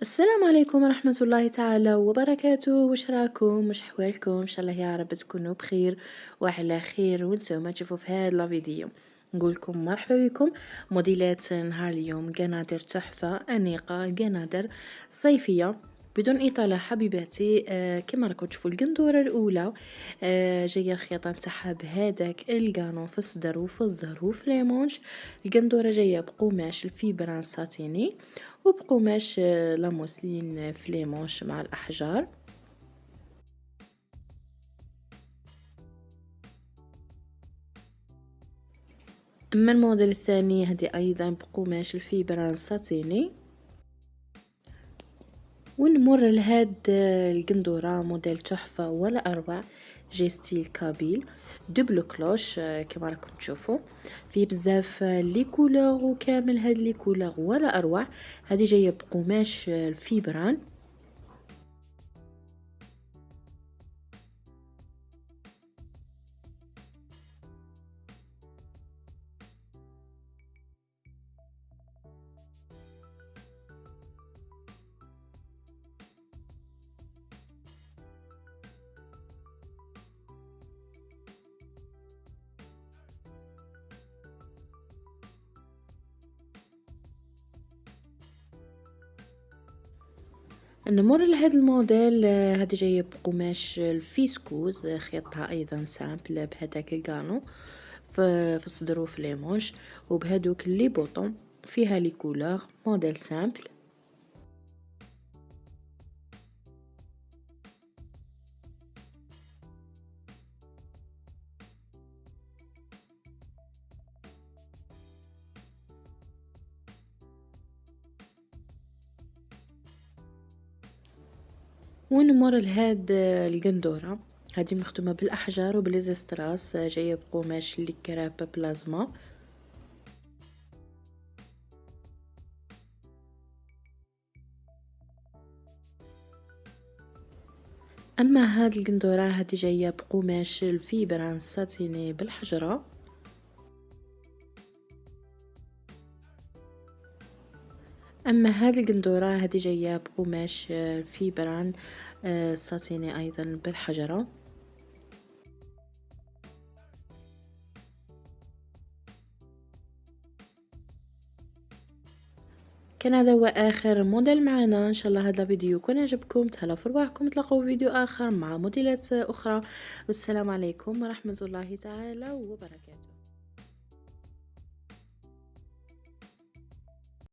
السلام عليكم ورحمة الله تعالى وبركاته. واش راكم؟ واش حوالكم؟ ان شاء الله يا رب تكونوا بخير وعلى خير. وانتم تشوفوا في هذا الفيديو نقول لكم مرحبا بكم. موديلات نهار اليوم قنادر تحفة أنيقة، قنادر صيفية بدون إطالة حبيباتي. كما راكم تشوفوا القندورة الأولى جاية الخياطة نتاعها بهذاك القانون في الصدر وفي الظهر وفي ليمونش. القندورة جاية بقماش الفيبران ساتيني وبقماش لاموسلين في ليمونش مع الأحجار. أما الموديل الثاني هذه أيضا بقماش الفيبران ساتيني. ونمر لهاد القندورة موديل تحفة ولا أروع، جي ستيل كابيل دبل كلوش كما راكم تشوفوا فيه بزاف لي كولور، وكامل هاد لي كولور ولا أروع. هذه جاية بقماش الفيبران. نمر لهذا الموديل هذا جاية بقماش الفيسكوز خيطها ايضا سامبل بهذاك القانو في الصدر وفي ليمونش، وبهذوك لي بوطون فيها لي كولور موديل سامبل. ونمر لهاد القندورة هذه مختومة بالاحجار وبليزستراس جاية بقماش اللي كراب بلازما. اما هاد القندورة هذه جاية بقماش الفيبران ساتيني بالحجرة. اما هذه القندورة هذه جاية بقماش فيبران ساتيني ايضا بالحجرة. كان هذا هو اخر موديل معنا. ان شاء الله هذا الفيديو يكون عجبكم، تهلاو في رواحكم، تلاقوا فيديو اخر مع موديلات اخرى. والسلام عليكم ورحمة الله تعالى وبركاته.